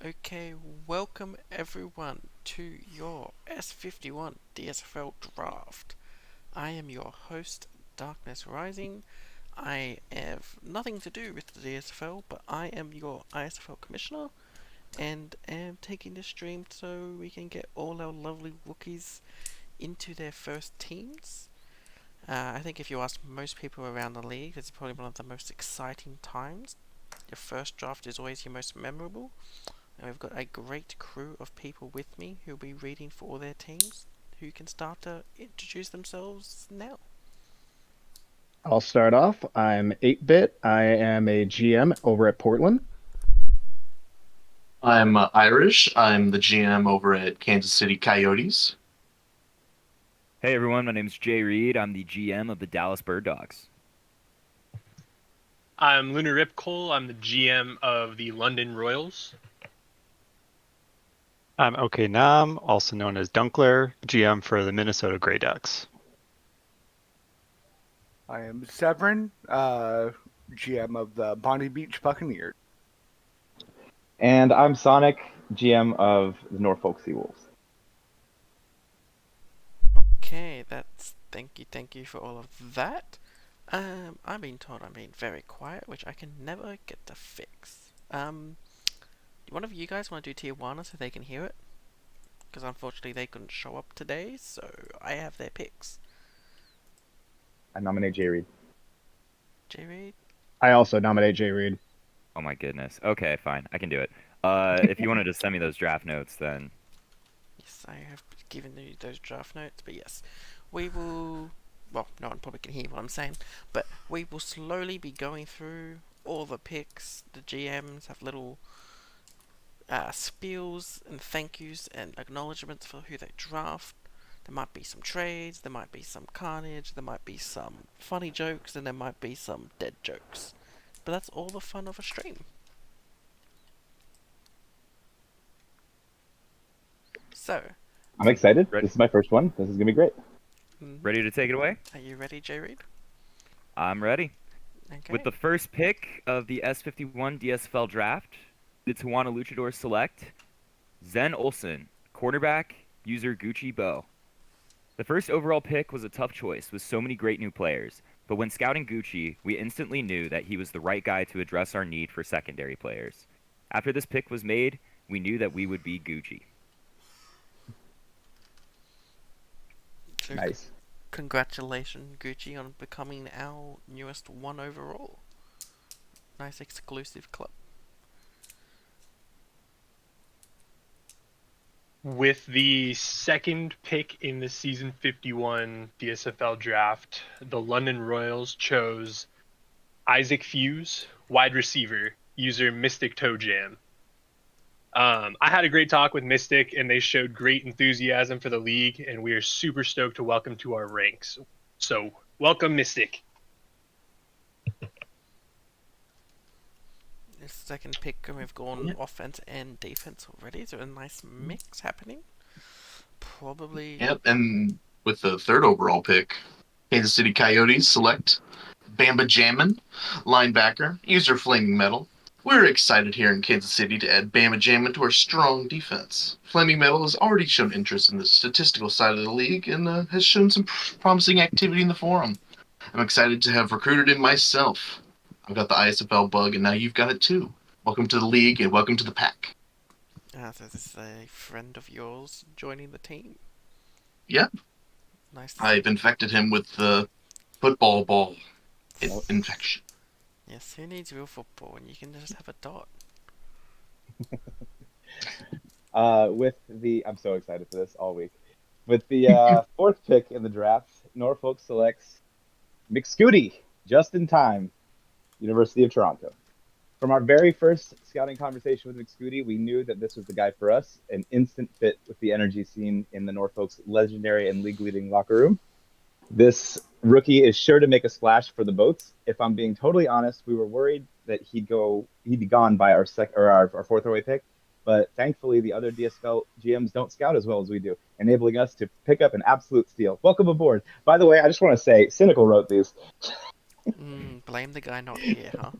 Okay, welcome everyone to your S51 DSFL Draft. I am your host, Darkness Rising. I have nothing to do with the DSFL, but I am your ISFL Commissioner and am taking this stream so we can get all our lovely rookies into their first teams. I think if you ask most people around the league, it's probably one of the most exciting times. Your first draft is always your most memorable. And we've got a great crew of people with me who'll be reading for all their teams, who can start to introduce themselves now. I'll start off. I'm 8-Bit. I am a GM over at Portland. I'm Irish. I'm the GM over at Kansas City Coyotes. Hey everyone, my name's Jay Reed. I'm the GM of the Dallas Bird Dogs. I'm Lunar Ripcole. I'm the GM of the London Royals. I'm OK Nam, also known as Dunkler, GM for the Minnesota Grey Ducks. I am Severin, GM of the Bonnie Beach Buccaneers. And I'm Sonic, GM of the Norfolk Seawolves. Okay, thank you for all of that. I'm being told I'm being very quiet, which I can never get to fix. One of you guys want to do Tijuana so they can hear it? Because unfortunately they couldn't show up today, so I have their picks. I nominate Jay Reed. Jay Reed? I also nominate Jay Reed. Oh my goodness. Okay, fine. I can do it. If you wanted to send me those draft notes, then... Yes, I have given you those draft notes, but yes, we will... Well, no one probably can hear what I'm saying, but we will slowly be going through all the picks. The GMs have little spiels and thank yous and acknowledgements for who they draft. There might be some trades, there might be some carnage, there might be some funny jokes, and there might be some dead jokes. But that's all the fun of a stream. So, I'm excited. Ready. This is my first one. This is going to be great. Ready to take it away? Are you ready, Jay Reed? I'm ready. Okay. With the first pick of the S51 DSFL Draft, the Tijuana Luchadors select Zen Olsen, quarterback, user Gucci Bo. The first overall pick was a tough choice with so many great new players, but when scouting Gucci, we instantly knew that he was the right guy to address our need for secondary players. After this pick was made, we knew that we would be Gucci. So Nice. Congratulations, Gucci, on becoming our newest one overall. Nice exclusive club. With the second pick in the Season 51 DSFL Draft, the London Royals chose Isaac Fuse, wide receiver, user Mystic Toe Jam. I had a great talk with Mystic, and they showed great enthusiasm for the league, and we are super stoked to welcome to our ranks. So, welcome, Mystic. This second pick, we've gone offense and defense already, so a nice mix happening. Probably. Yep, and with the third overall pick, Kansas City Coyotes select Bamba Jammin, linebacker, user Flaming Metal. We're excited here in Kansas City to add Bama Jammin to our strong defense. Flaming Metal has already shown interest in the statistical side of the league and has shown some promising activity in the forum. I'm excited to have recruited him myself. I've got the ISFL bug, and now you've got it too. Welcome to the league, and welcome to the pack. So this is a friend of yours joining the team. Yep. Nice. I've infected him with the football ball infection. Yes, who needs real football when you can just have a dot? I'm so excited for this all week. With the fourth pick in the draft, Norfolk selects McScooty, just in time, University of Toronto. From our very first scouting conversation with McScooty, we knew that this was the guy for us, an instant fit with the energy seen in the Norfolk's legendary and league-leading locker room. This rookie is sure to make a splash for the Boats. If I'm being totally honest, we were worried that he'd be gone by our fourth away pick, but thankfully the other DSFL GMs don't scout as well as we do, enabling us to pick up an absolute steal. Welcome aboard. By the way, I just want to say, Cynical wrote these. Blame the guy not here, huh?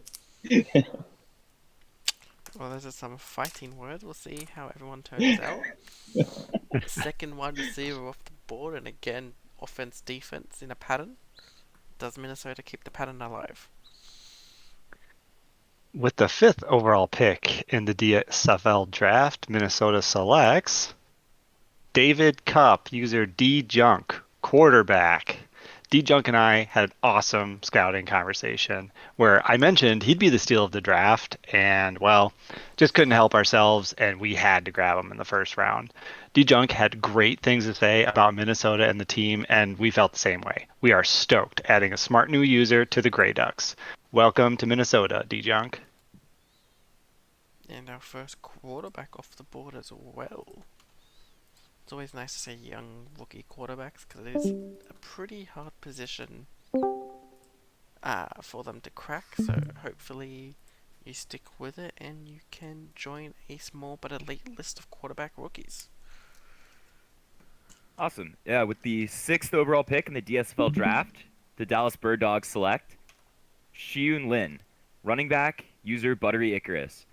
Well, those are some fighting words. We'll see how everyone turns out. Second wide receiver off the board, and again, offense defense in a pattern. Does Minnesota keep the pattern alive? With the 5th overall pick in the DSFL draft, Minnesota selects David Cup, user D-Junk, quarterback. D-Junk and I had an awesome scouting conversation where I mentioned he'd be the steal of the draft, and, well, just couldn't help ourselves, and we had to grab him in the first round. D-Junk had great things to say about Minnesota and the team, and we felt the same way. We are stoked adding a smart new user to the Grey Ducks. Welcome to Minnesota, D-Junk. And our first quarterback off the board as well. It's always nice to see young rookie quarterbacks because it is a pretty hard position for them to crack. So hopefully you stick with it and you can join a small but elite list of quarterback rookies. Awesome. Yeah, with the 6th overall pick in the DSFL draft, the Dallas Bird Dogs select Xiun Lin, running back, user Buttery Icarus.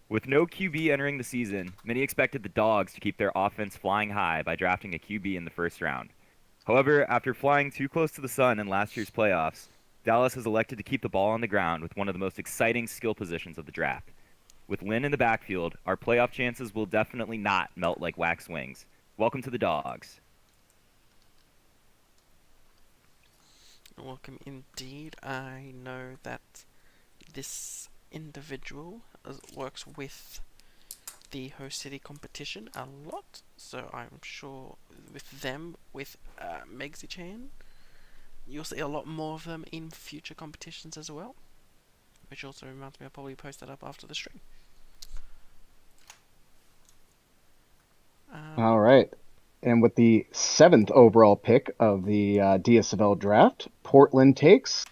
With no QB entering the season, many expected the Dogs to keep their offense flying high by drafting a QB in the first round. However, after flying too close to the sun in last year's playoffs, Dallas has elected to keep the ball on the ground with one of the most exciting skill positions of the draft. With Lin in the backfield, our playoff chances will definitely not melt like wax wings. Welcome to the Dogs. Welcome indeed. I know that this individual works with the host city competition a lot, so I'm sure with them, with Megsy-chan, you'll see a lot more of them in future competitions as well, which also reminds me I'll probably post that up after the stream. All right. And with the 7th overall pick of the DSFL draft, Portland takes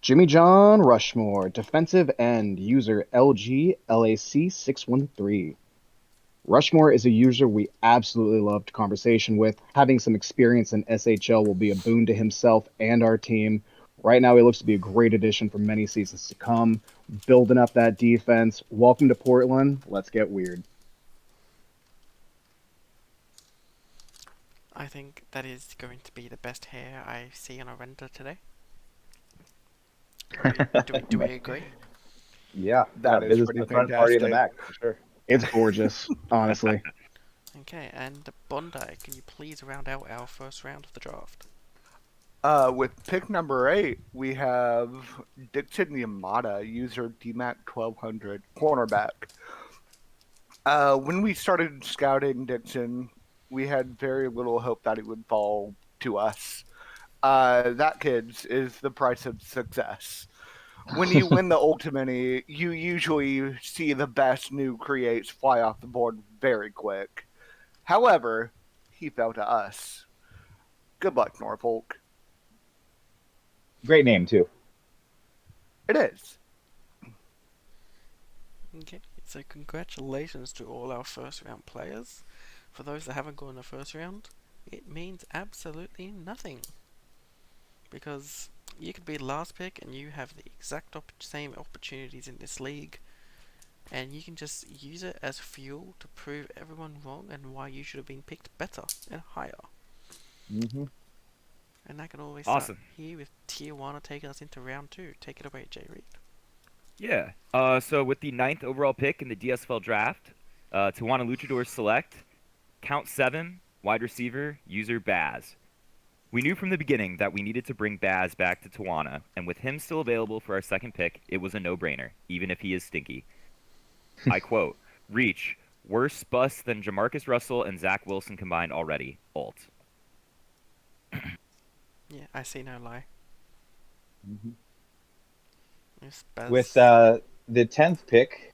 Jimmy John Rushmore, defensive end, user LGLAC613. Rushmore is a user we absolutely loved conversation with. Having some experience in SHL will be a boon to himself and our team. Right now, he looks to be a great addition for many seasons to come. Building up that defense. Welcome to Portland. Let's get weird. I think that is going to be the best hair I see on a render today. Do we agree? Yeah, That is business pretty in the front, party in the fantastic. back, for sure. It's gorgeous, honestly. Okay, and Bondi, can you please round out our first round of the draft? With pick number 8, we have Dixon Yamada, user DMAC1200, cornerback. When we started scouting Dixon, we had very little hope that it would fall to us. That, kids, is the price of success. When you win the Ultimate, you usually see the best new creates fly off the board very quick. However, he fell to us. Good luck, Norfolk. Great name, too. It is. Okay, so congratulations to all our first round players. For those that haven't gone in the first round, it means absolutely nothing. Because you could be last pick and you have the exact same opportunities in this league, and you can just use it as fuel to prove everyone wrong and why you should have been picked better and higher. Mm-hmm. And that can always Awesome. start here with Tijuana taking us into round 2. Take it away, Jay Reed. Yeah. So with the 9th overall pick in the DSFL draft, Tijuana Luchadors select Count 7, wide receiver, user Baz. We knew from the beginning that we needed to bring Baz back to Tijuana, and with him still available for our second pick, it was a no-brainer, even if he is stinky. I quote, Reach, worse bust than Jamarcus Russell and Zach Wilson combined already. Alt. Yeah, I see no lie. Mm-hmm. Yes, Baz. With the 10th pick,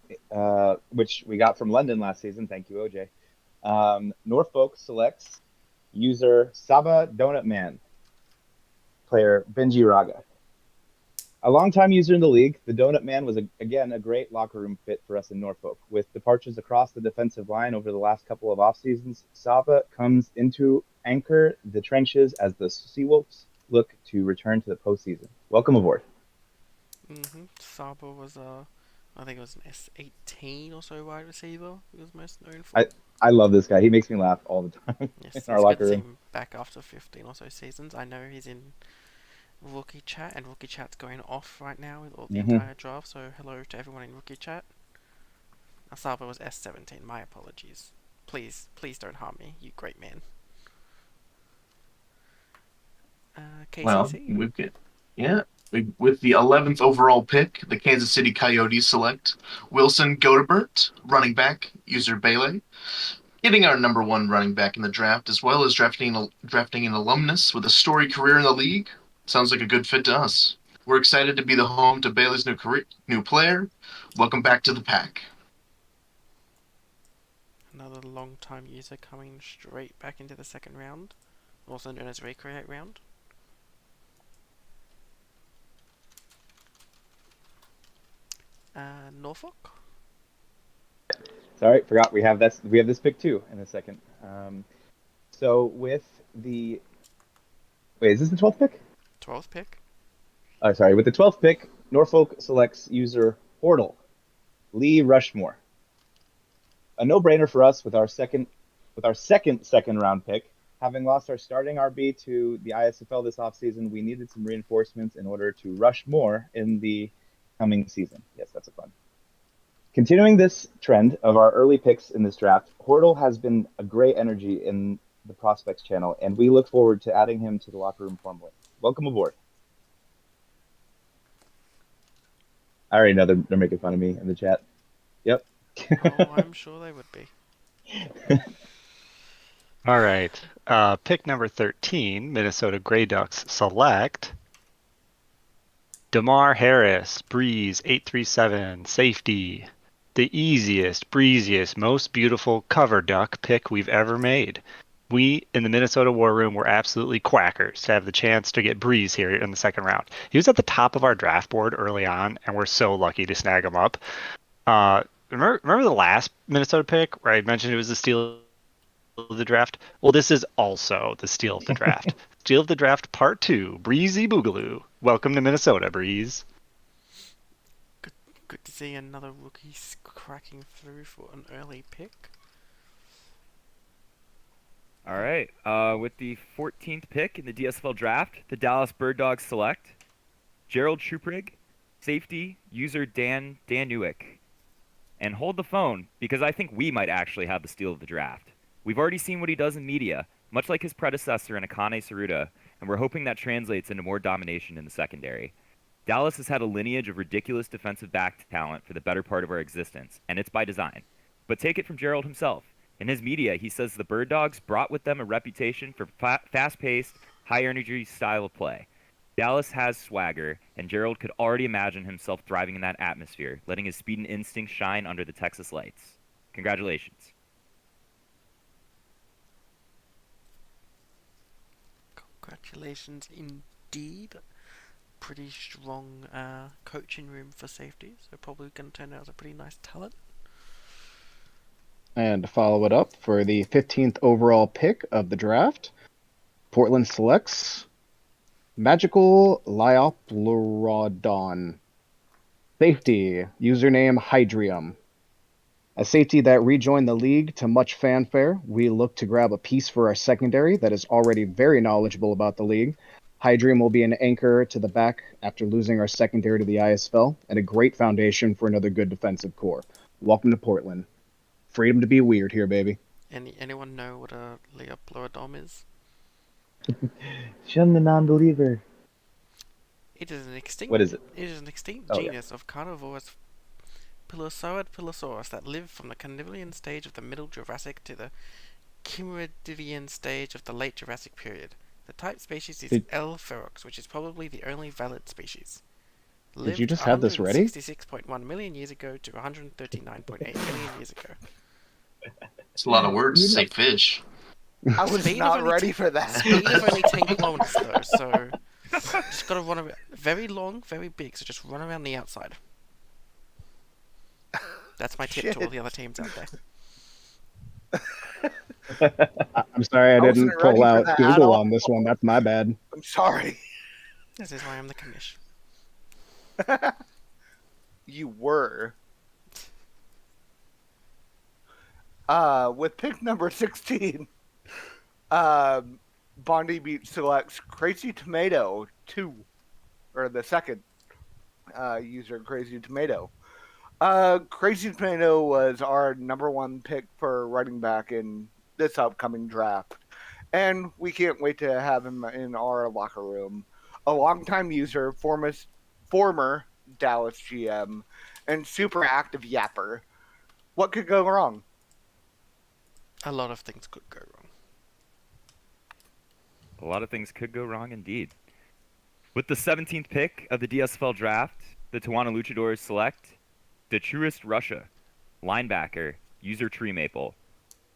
which we got from London last season, thank you, OJ, Norfolk selects user Saba Donut Man, player Benji Raga. A longtime user in the league, the Donut Man was, again, a great locker room fit for us in Norfolk. With departures across the defensive line over the last couple of off seasons, Saba comes into anchor the trenches as the Seawolves look to return to the postseason. Welcome aboard. Saba was I think it was an S18 or so wide receiver he was most known for. I love this guy. He makes me laugh all the time Yes, in it's our good locker to see room. him back after 15 or so seasons. I know he's in Rookie Chat, and Rookie Chat's going off right now with all the entire draft, so hello to everyone in Rookie Chat. Asaba was S17, my apologies. Please don't harm me, you great man. Well, KCC? with the 11th overall pick, the Kansas City Coyotes select Wilson Godebert, running back, user Bailey, getting our number one running back in the draft, as well as drafting an alumnus with a storied career in the league. Sounds like a good fit to us. We're excited to be the home to Bailey's new player. Welcome back to the pack. Another long time user coming straight back into the second round, also known as Recreate round. Norfolk? Sorry, forgot we have this pick too in a second. So with the is this the 12th pick? 12th pick. Oh, sorry. With the 12th pick, Norfolk selects user Hortle, Lee Rushmore. A no-brainer for us with our second round pick. Having lost our starting RB to the ISFL this offseason, we needed some reinforcements in order to rush more in the coming season. Yes, that's a fun. Continuing this trend of our early picks in this draft, Hortle has been a great energy in the prospects channel, and we look forward to adding him to the locker room formally. Welcome aboard. I already know they're making fun of me in the chat. Yep. Oh, I'm sure they would be. All right. Pick number 13, Minnesota Grey Ducks select DeMar Harris, Breeze 837, safety. The easiest, breeziest, most beautiful cover duck pick we've ever made. We, in the Minnesota War Room, were absolutely quackers to have the chance to get Breeze here in the second round. He was at the top of our draft board early on, and we're so lucky to snag him up. Remember the last Minnesota pick where I mentioned it was the steal of the draft? Well, this is also the steal of the draft. Steal of the draft part 2, Breezy Boogaloo. Welcome to Minnesota, Breeze. Good to see another rookie cracking through for an early pick. All right. With the 14th pick in the DSFL draft, the Dallas Bird Dogs select Gerald Schuprig, safety, user Dan Newick. And hold the phone, because I think we might actually have the steal of the draft. We've already seen what he does in media, much like his predecessor in Akane Saruta, and we're hoping that translates into more domination in the secondary. Dallas has had a lineage of ridiculous defensive back talent for the better part of our existence, and it's by design. But take it from Gerald himself. In his media, he says the Bird Dogs brought with them a reputation for fast-paced, high-energy style of play. Dallas has swagger, and Gerald could already imagine himself thriving in that atmosphere, letting his speed and instinct shine under the Texas lights. Congratulations. Congratulations indeed. Pretty strong coaching room for safety, so probably going to turn out as a pretty nice talent. And to follow it up, for the 15th overall pick of the draft, Portland selects Magical Lyopleurodon. Safety, username Hydrium. A safety that rejoined the league to much fanfare, we look to grab a piece for our secondary that is already very knowledgeable about the league. Hydrium will be an anchor to the back after losing our secondary to the ISFL, and a great foundation for another good defensive core. Welcome to Portland. Freedom to be weird here, baby. Anyone know what a Lyopleurodon is? Shun the non-believer. It is an extinct. What is it? It is an extinct Oh, genus of carnivorous Pilosaurid pilosaurus that lived from the Carnivalian stage of the Middle Jurassic to the Chimeridian stage of the Late Jurassic period. The type species is L. ferox, which is probably the only valid species. Did you just have this ready? 166.1 million years ago to 139.8 million years ago. It's a lot of words to say fish. I was not ready for that. Speed of only 10 kilometers though, so just gotta run around. Very long, very big, so just run around the outside. That's my tip to all the other teams out there. I'm sorry I didn't pull out Google all. on this one. That's my bad. I'm sorry. This is why I'm the commish. You were With pick number 16, Bondi Beach selects Crazy Tomato 2, or the second user, Crazy Tomato. Crazy Tomato was our number one pick for running back in this upcoming draft, and we can't wait to have him in our locker room. A longtime user, former Dallas GM, and super active yapper. What could go wrong? A lot of things could go wrong. A lot of things could go wrong indeed. With the 17th pick of the DSFL draft, the Tijuana Luchadors select the Truest Russia, linebacker, user Tree Maple.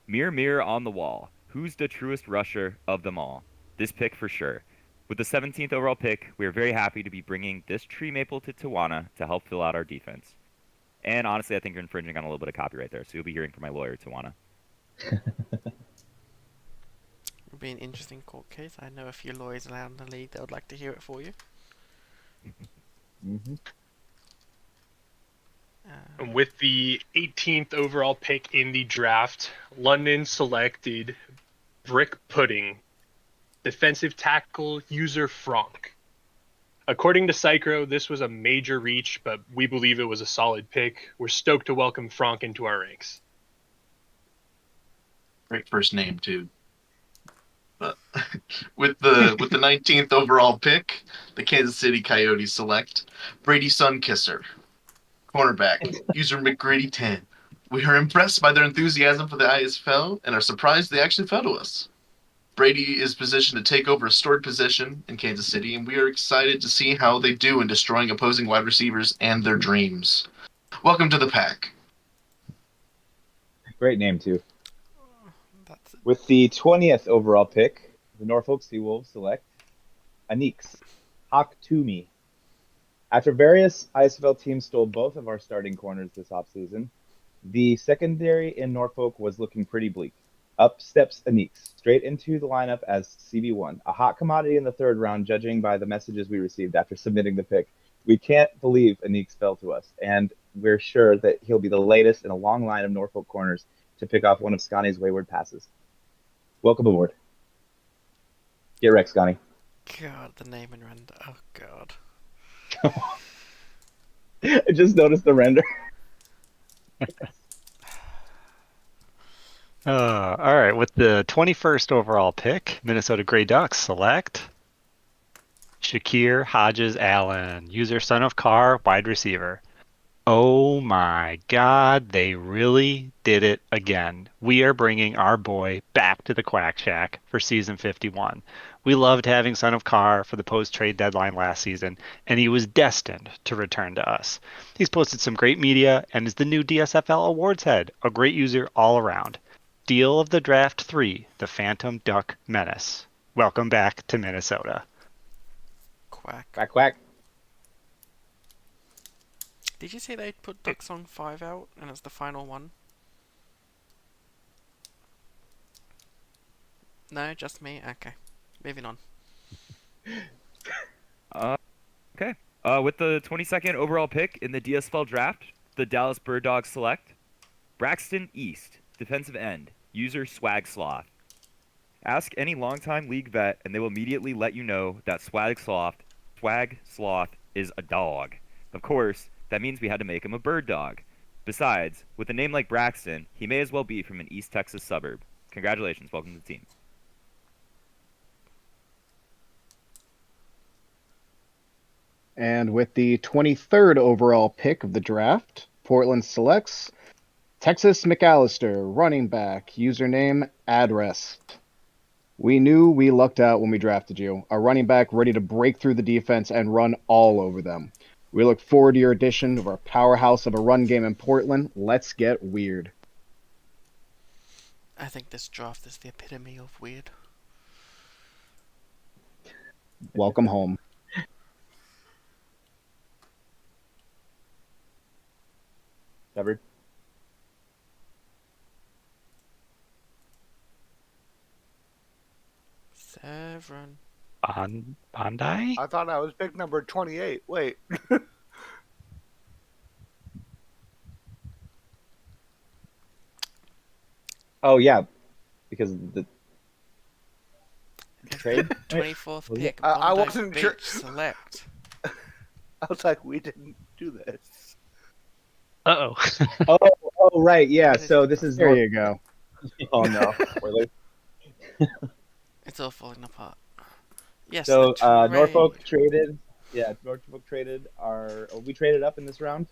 Mirror, mirror on the wall, who's the truest rusher of them all? This pick for sure. With the 17th overall pick, we are very happy to be bringing this Tree Maple to Tijuana to help fill out our defense. And honestly, I think you're infringing on a little bit of copyright there, so you'll be hearing from my lawyer, Tijuana. It'll be an interesting court case. I know a few lawyers around the league that would like to hear it for you. Mm-hmm. And with the 18th overall pick in the draft, London selected Brick Pudding, defensive tackle user Franck. According to Psychro, this was a major reach, but we believe it was a solid pick. We're stoked to welcome Franck into our ranks. Great first name too. But with the 19th overall pick, the Kansas City Coyotes select Brady Sunkisser, cornerback, user McGrady10. We are impressed by their enthusiasm for the ISFL and are surprised they actually fell to us. Brady is positioned to take over a stored position in Kansas City, and we are excited to see how they do in destroying opposing wide receivers and their dreams. Welcome to the pack. Great name, too. That's it. With the 20th overall pick, the Norfolk Seawolves select Anix Haktumi. After various ISFL teams stole both of our starting corners this offseason, the secondary in Norfolk was looking pretty bleak. Up steps Anix, straight into the lineup as CB1, a hot commodity in the third round, judging by the messages we received after submitting the pick. We can't believe Anix fell to us, and we're sure that he'll be the latest in a long line of Norfolk corners to pick off one of Scotty's wayward passes. Welcome aboard. Get wrecked, Scotty. God, the name and render. Oh, God. I just noticed the render. All right, with the 21st overall pick, Minnesota Grey Ducks select Shakir Hodges Allen, user son of Carr, wide receiver. Oh my God, they really did it again. We are bringing our boy back to the Quack Shack for season 51. We loved having Son of Carr for the post-trade deadline last season, and he was destined to return to us. He's posted some great media and is the new DSFL awards head, a great user all around. Deal of the Draft 3, the Phantom Duck Menace. Welcome back to Minnesota. Quack. Quack, quack. Did you say they'd put Duck Song 5 out and it's the final one? No, just me? Okay. Moving on. Okay. With the 22nd overall pick in the DSFL draft, the Dallas Bird Dogs select Braxton East, defensive end, user Swag Sloth. Ask any longtime league vet and they will immediately let you know that Swag Sloth is a dog. Of course, that means we had to make him a bird dog. Besides, with a name like Braxton, he may as well be from an East Texas suburb. Congratulations, welcome to the team. And with the 23rd overall pick of the draft, Portland selects Texas McAllister, running back, username Adrest. We knew we lucked out when we drafted you, a running back ready to break through the defense and run all over them. We look forward to your addition of our powerhouse of a run game in Portland. Let's get weird. I think this draft is the epitome of weird. Welcome home. Covered. Severin. Bondi? I thought I was pick number 28. Wait. Oh yeah, because of the It's trade. the 24th Was it? pick, I Bondi wasn't Beach sure. select. I was like, we didn't do this. Uh-oh. Oh right, yeah. What is So it? this is There North. you go. Oh no, spoilers. It's all falling apart. Yes, the So trade. Norfolk traded. Yeah, Norfolk traded our. We traded up in this round,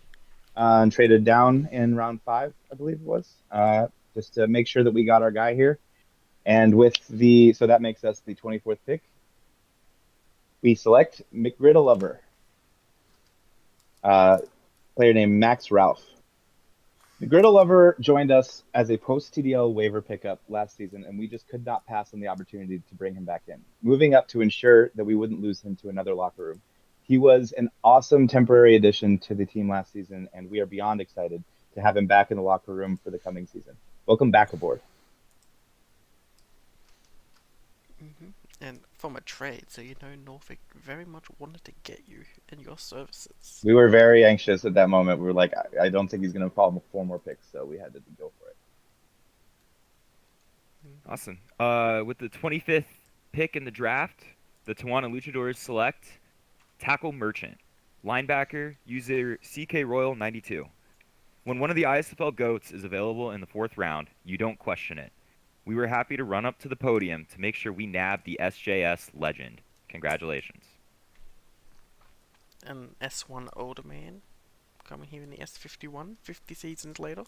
and traded down in round 5, I believe it was, just to make sure that we got our guy here. And so that makes us the 24th pick. We select McGriddle uh, player named Max Ralph. McGriddle joined us as a post TDL waiver pickup last season, and we just could not pass on the opportunity to bring him back in, moving up to ensure that we wouldn't lose him to another locker room. He was an awesome temporary addition to the team last season, and we are beyond excited to have him back in the locker room for the coming season. Welcome back aboard. And from a trade, so Norfolk very much wanted to get you and your services. We were very anxious at that moment. We were like, I don't think he's going to fall 4 more picks, so we had to go for it. Awesome. With the 25th pick in the draft, the Tijuana Luchadors select tackle merchant, linebacker, user CK Royal 92. When one of the ISFL GOATs is available in the 4th round, you don't question it. We were happy to run up to the podium to make sure we nabbed the SJS legend. Congratulations. An S1 older man coming here in the S51, 50 seasons later.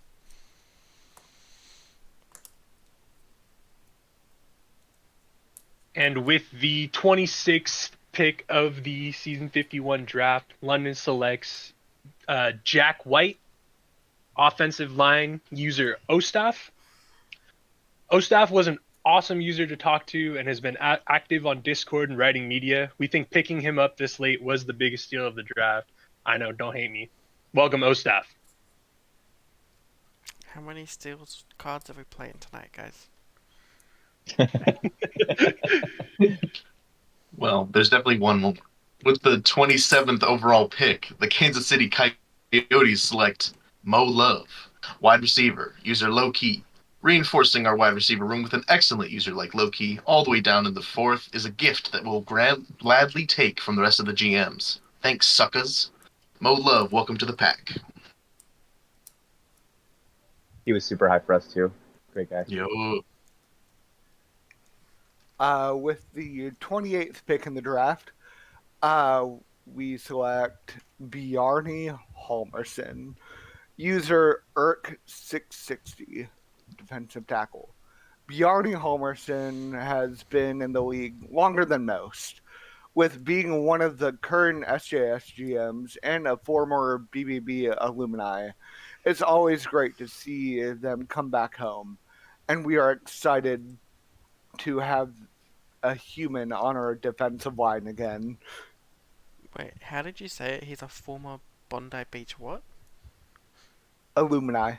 And with the 26th pick of the season 51 draft, London selects Jack White, offensive line user Ostaf. Ostaf was an awesome user to talk to and has been active on Discord and writing media. We think picking him up this late was the biggest steal of the draft. I know, don't hate me. Welcome, Ostaf. How many steals cards are we playing tonight, guys? Well, there's definitely one more. With the 27th overall pick, the Kansas City Coyotes select Mo Love, wide receiver, user low key. Reinforcing our wide receiver room with an excellent user like low key, all the way down in the 4th, is a gift that we'll gladly take from the rest of the GMs. Thanks, suckers. Mo Love, welcome to the pack. He was super high for us, too. Great guy. Yo. With the 28th pick in the draft, we select Bjarni Halmerson, user Irk660, defensive tackle. Bjarni Halmerson has been in the league longer than most, with being one of the current SJS GMs and a former BBB alumni. It's always great to see them come back home, and we are excited to have a human on our defensive line again. Wait, how did you say it? He's a former Bondi Beach what? Alumni.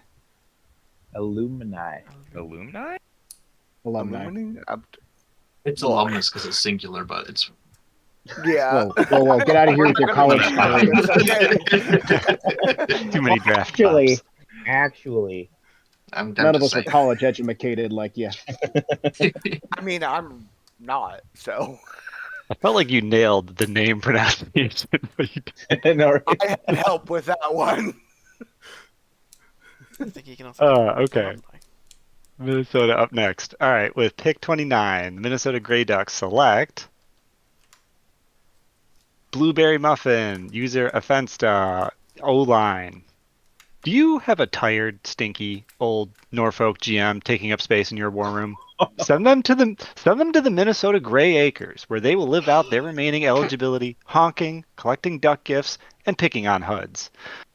Alumni. Alumni? Alumni. It's Look. alumnus because it's singular, but it's... Yeah. Whoa, get out of here with your college Whatever. stories. Too many draft Actually, I'm None of just us are saying. college educated like you. I mean, I'm not, so. I felt like you nailed the name pronunciation. But you didn't. no, right? I had help with that one. I think he can also Okay. alumni. Minnesota up next. All right, with pick 29, the Minnesota Grey Ducks select Blueberry Muffin, user Offensta, O-line. Do you have a tired, stinky, old Norfolk GM taking up space in your war room? Send them to the Minnesota Gray Acres, where they will live out their remaining eligibility, honking, collecting duck gifts, and picking on HUDs.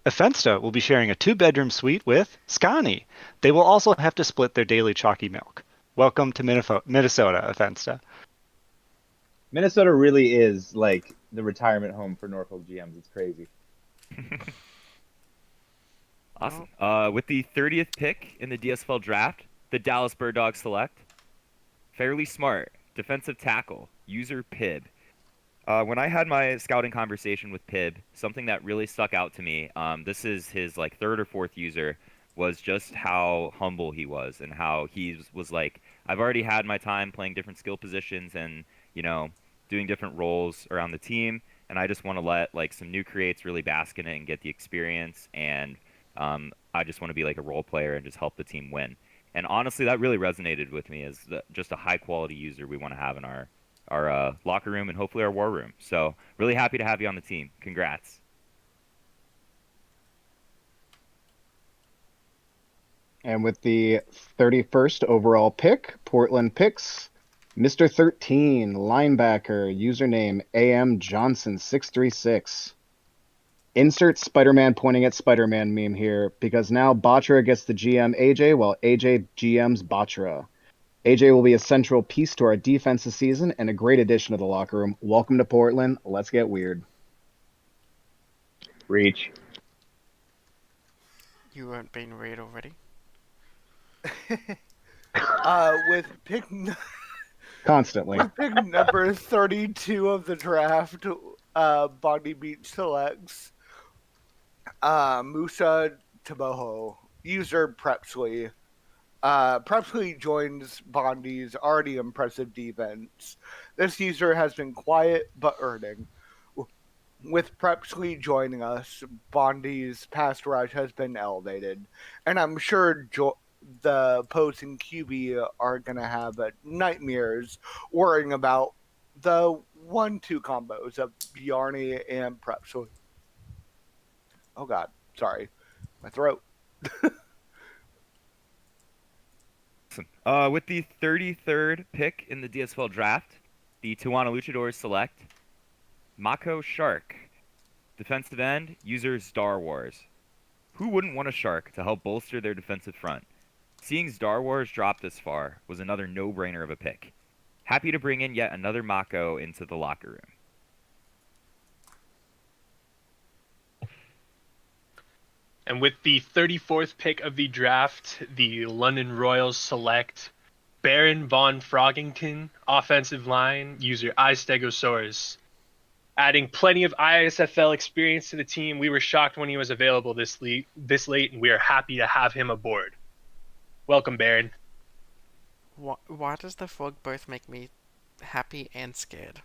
Offensta will be sharing a 2-bedroom suite with Scani. They will also have to split their daily chalky milk. Welcome to Minnesota, Offensta. Minnesota really is like the retirement home for Norfolk GMs. It's crazy. Awesome. With the 30th pick in the DSFL draft, the Dallas Bird Dogs select Fairly Smart, defensive tackle, user Pib. When I had my scouting conversation with Pib, something that really stuck out to me, this is his like 3rd or 4th user, was just how humble he was and how he was like, I've already had my time playing different skill positions and, doing different roles around the team, and I just want to let like some new creates really bask in it and get the experience, and I just want to be like a role player and just help the team win. And honestly, that really resonated with me as just a high quality user we want to have in our locker room and hopefully our war room. So really happy to have you on the team. Congrats. And with the 31st overall pick, Portland picks Mr. 13, linebacker, username AM Johnson 636. Insert Spider-Man pointing at Spider-Man meme here, because now Batra gets the GM AJ while AJ GMs Batra. AJ will be a central piece to our defense this season and a great addition to the locker room. Welcome to Portland. Let's get weird. Reach. You weren't being read already. With pick Constantly. with pick number 32 of the draft, Bondi Beach selects Musa Taboho, user Prepsley. Prepsley joins Bondi's already impressive defense. This user has been quiet but earning. With Prepsley joining us, Bondi's pass rush has been elevated, and I'm sure the opposing QB are going to have nightmares worrying about the 1-2 combos of Bjarni and Prepsley. Oh God, sorry, my throat. With the 33rd pick in the DSFL draft, the Tijuana Luchadors select Mako Shark, defensive end, user Star Wars. Who wouldn't want a Shark to help bolster their defensive front? Seeing Star Wars drop this far was another no-brainer of a pick. Happy to bring in yet another Mako into the locker room. And with the 34th pick of the draft, the London Royals select Baron von Froggington, offensive line, user iStegosaurus. Adding plenty of ISFL experience to the team, we were shocked when he was available this late, and we are happy to have him aboard. Welcome, Baron. Why does the frog both make me happy and scared?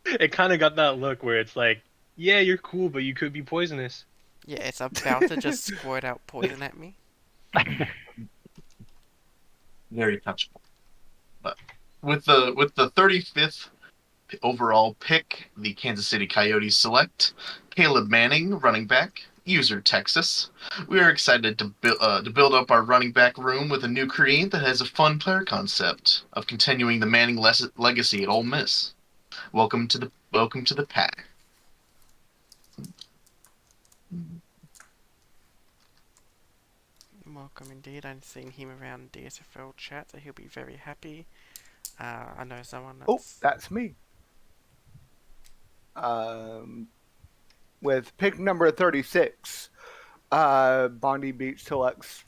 It kind of got that look where it's like, yeah, you're cool, but you could be poisonous. Yeah, it's about to just squirt out poison at me. Very touchable. But with the 35th overall pick, the Kansas City Coyotes select Caleb Manning, running back, user Texas. We are excited to build up our running back room with a new create that has a fun player concept of continuing the Manning legacy at Ole Miss. Welcome to the pack. Welcome indeed. I've seen him around DSFL chat, so he'll be very happy. I know someone that's... Oh, that's me. With pick number 36, Bondi Beach selects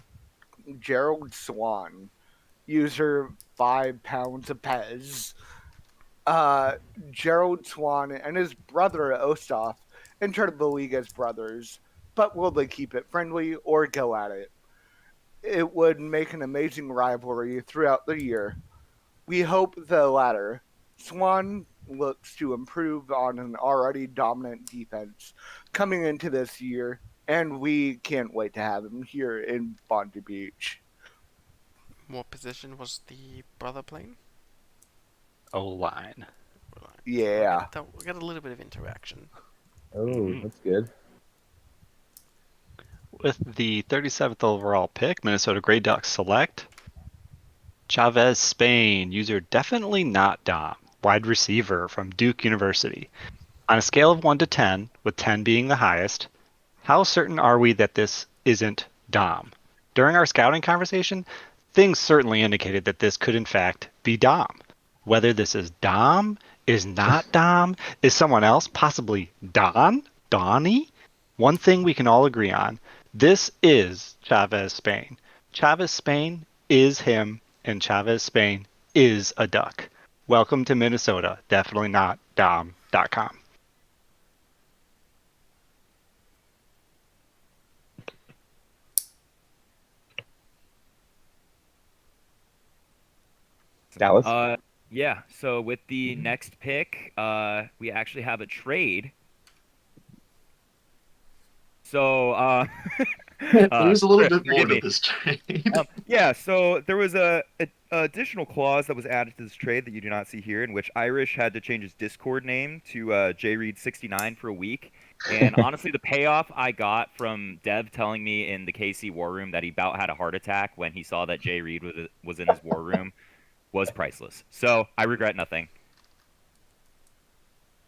Gerald Swan, user 5 pounds of Pez. Gerald Swan and his brother Ostaf entered the league as brothers, but will they keep it friendly or go at it? It would make an amazing rivalry throughout the year. We hope the latter. Swan looks to improve on an already dominant defense coming into this year, and we can't wait to have him here in Bondi Beach. What position was the brother playing? O-line. Yeah. We got a little bit of interaction. Oh, that's good. With the 37th overall pick, Minnesota Grey Ducks select Chavez Spain, user definitely not Dom, wide receiver from Duke University. On a scale of 1 to 10, with 10 being the highest, how certain are we that this isn't Dom? During our scouting conversation, things certainly indicated that this could in fact be Dom. Whether this is Dom, is not Dom, is someone else, possibly Donnie? One thing we can all agree on, this is Chavez Spain. Chavez Spain is him, and Chavez Spain is a duck. Welcome to Minnesota, definitely not Dom.com. Dallas. Yeah. So with the next pick, we actually have a trade. So, There's a little bit more forgive to me. this trade. Yeah, so there was a additional clause that was added to this trade that you do not see here, in which Irish had to change his Discord name to JReed69 for a week. And honestly, the payoff I got from Dev telling me in the KC War Room that he about had a heart attack when he saw that Jay Reed was in his War Room was priceless. So I regret nothing.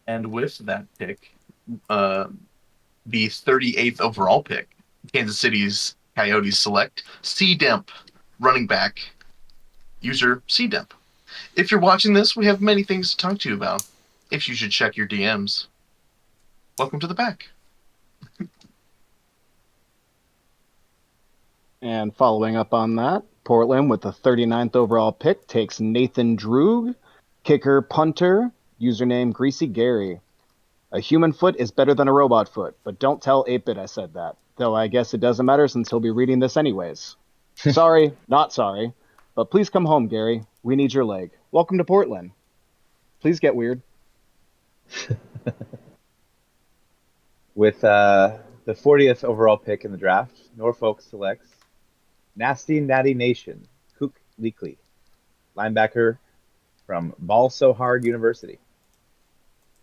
And with that pick, the 38th overall pick, Kansas City's Coyotes select C. Demp, running back, user C. Demp. If you're watching this, we have many things to talk to you about. If you should check your DMs, welcome to the back. And following up on that, Portland with the 39th overall pick takes Nathan Droog, kicker, punter, username Greasy Gary. A human foot is better than a robot foot, but don't tell 8-Bit I said that. Though I guess it doesn't matter since he'll be reading this anyways. Sorry, not sorry. But please come home, Gary. We need your leg. Welcome to Portland. Please get weird. With the 40th overall pick in the draft, Norfolk selects Nasty Natty Nation, Kook Leakley, linebacker from Ball So Hard University.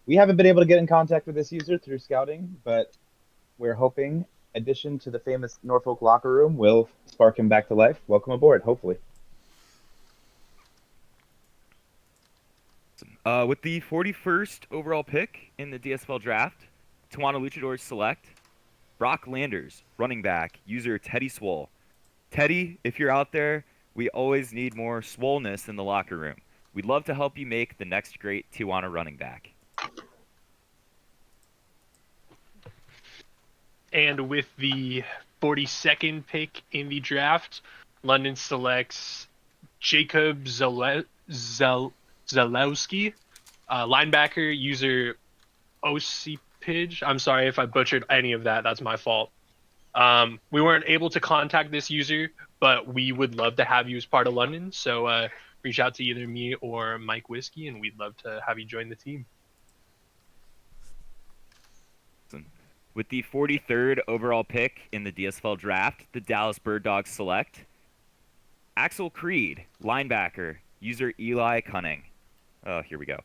We haven't been able to get in contact with this user through scouting, but we're hoping addition to the famous Norfolk locker room will spark him back to life. Welcome aboard, hopefully. With the 41st overall pick in the DSFL draft, Tawana Luchadors select Brock Landers, running back, user Teddy Swole. Teddy, if you're out there, we always need more swollenness in the locker room. We'd love to help you make the next great Tijuana running back. And with the 42nd pick in the draft, London selects Jacob Zalewski, linebacker, user Osipage. I'm sorry if I butchered any of that. That's my fault. We weren't able to contact this user, but we would love to have you as part of London. So reach out to either me or Mike Whiskey, and we'd love to have you join the team. With the 43rd overall pick in the DSFL draft, the Dallas Bird Dogs select Axel Creed, linebacker, user Eli Cunning. Oh, here we go.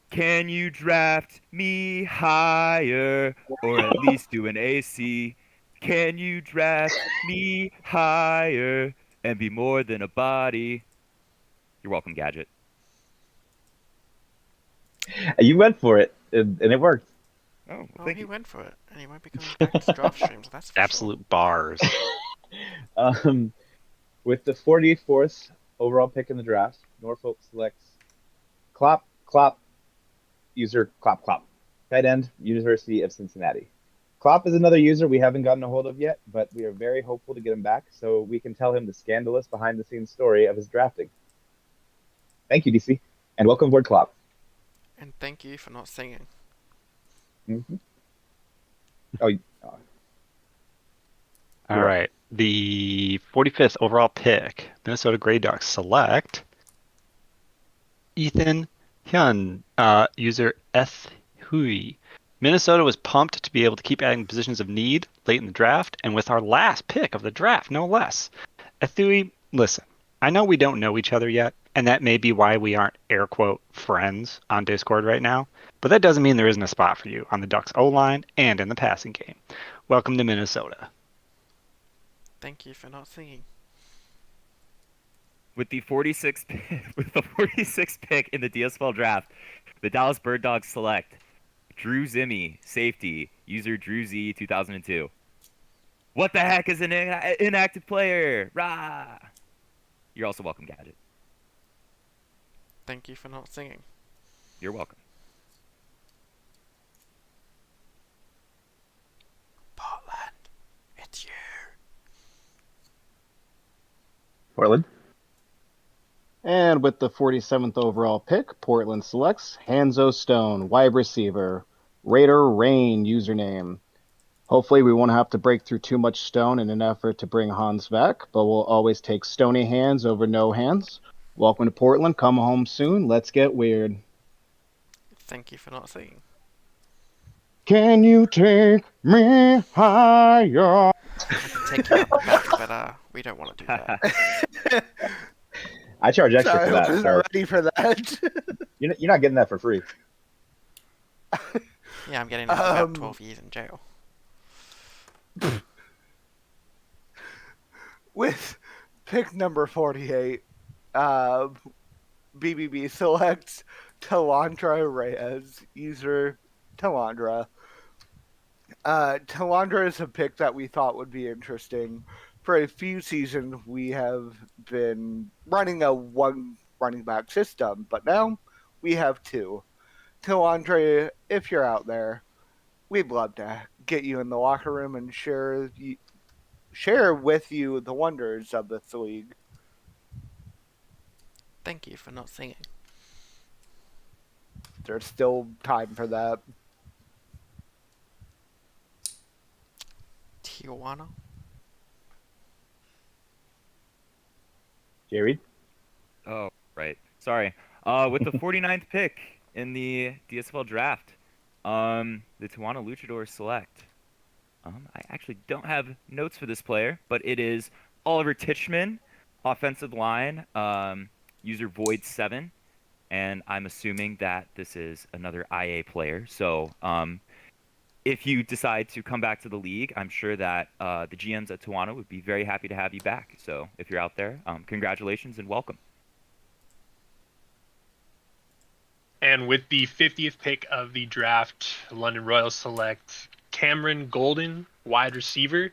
Can you draft me higher, or at least do an AC? Can you draft me higher and be more than a body? You're welcome, Gadget. You went for it, and it worked. Oh, well, Well, thank he you. went for it, and he won't be coming back to draft streams. That's for Absolute bars. With the 44th overall pick in the draft, Norfolk selects Clop, user Clop, tight end, University of Cincinnati. Klopp is another user we haven't gotten a hold of yet, but we are very hopeful to get him back so we can tell him the scandalous behind-the-scenes story of his drafting. Thank you, DC, and welcome aboard, Klopp. And thank you for not singing. Mm-hmm. All right. The 45th overall pick, Minnesota Grey Ducks select Ethan Hyun, user Eth Hui. Minnesota was pumped to be able to keep adding positions of need late in the draft, and with our last pick of the draft, no less. Ethui, listen, I know we don't know each other yet, and that may be why we aren't air quote friends on Discord right now, but that doesn't mean there isn't a spot for you on the Ducks O-line and in the passing game. Welcome to Minnesota. Thank you for not singing. With the 46th pick in the DSFL draft, the Dallas Bird Dogs select Drew Zimmy, safety, user Drew Z 2002. What the heck is an inactive player? Rah! You're also welcome, Gadget. Thank you for not singing. You're welcome. Portland, it's you. Portland. And with the 47th overall pick, Portland selects Hanzo Stone, wide receiver, Raider Rain username. Hopefully, we won't have to break through too much stone in an effort to bring Hans back, but we'll always take stony hands over no hands. Welcome to Portland. Come home soon. Let's get weird. Thank you for not singing. Can you take me higher? I can take you back, but we don't want to do that. I charge extra Sorry, for I that. wasn't So ready for that. you're not getting that for free. Yeah, I'm getting about 12 years in jail. With pick number 48, BBB selects Talandra Reyes, user Talandra. Talandra is a pick that we thought would be interesting. For a few seasons, we have been running a one running back system, but now we have two. Talandra, if you're out there, we'd love to get you in the locker room and share with you the wonders of this league. Thank you for not singing. There's still time for that. Tijuana. Jerry? Oh, right. Sorry. With the 49th pick in the DSFL draft, the Tijuana Luchadors select. I actually don't have notes for this player, but it is Oliver Titchman, offensive line, user Void7, and I'm assuming that this is another IA player. So if you decide to come back to the league, I'm sure that the GMs at Tijuana would be very happy to have you back. So if you're out there, congratulations and welcome. And with the 50th pick of the draft, London Royals select Cameron Golden, wide receiver,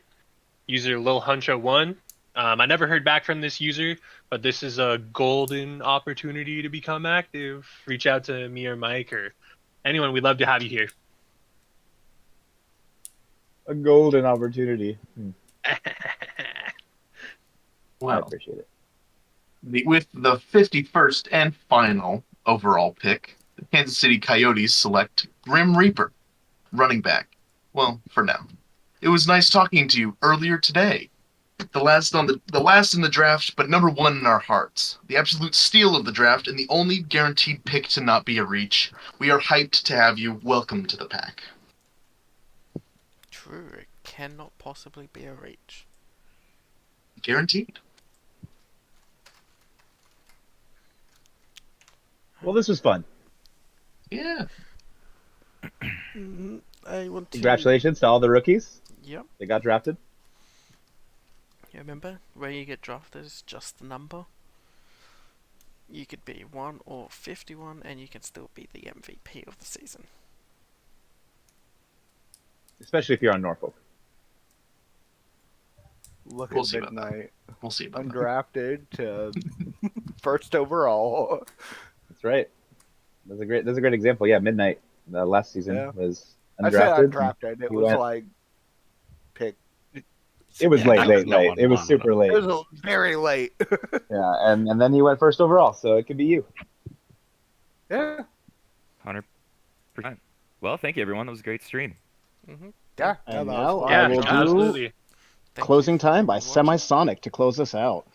user Lil Huncho1. I never heard back from this user, but this is a golden opportunity to become active. Reach out to me or Mike or anyone. We'd love to have you here. A golden opportunity. I Well, appreciate it. with the 51st and final overall pick, the Kansas City Coyotes select Grim Reaper, running back. Well, for now. It was nice talking to you earlier today. The last in the draft, but number one in our hearts. The absolute steal of the draft and the only guaranteed pick to not be a reach. We are hyped to have you. Welcome to the pack. True, it cannot possibly be a reach. Guaranteed. Well, this was fun. Yeah. I want to... Congratulations to all the rookies. Yep. They got drafted. You remember, where you get drafted is just the number. You could be 1 or 51 and you can still be the MVP of the season. Especially if you're on Norfolk. Look We'll at see about Midnight. We'll see about that. Undrafted to first overall. That's right. That's a great example. Yeah, Midnight last season Yeah. was I said undrafted. undrafted. It He was went- like pick. It was Yeah, late. that was It was super late. It was very late. Yeah, and then he went first overall, so it could be you. Yeah. 100%. Well, thank you, everyone. That was a great stream. Mm-hmm. Yeah. And that now was Yeah, I will do absolutely. closing time by Semisonic to close us out.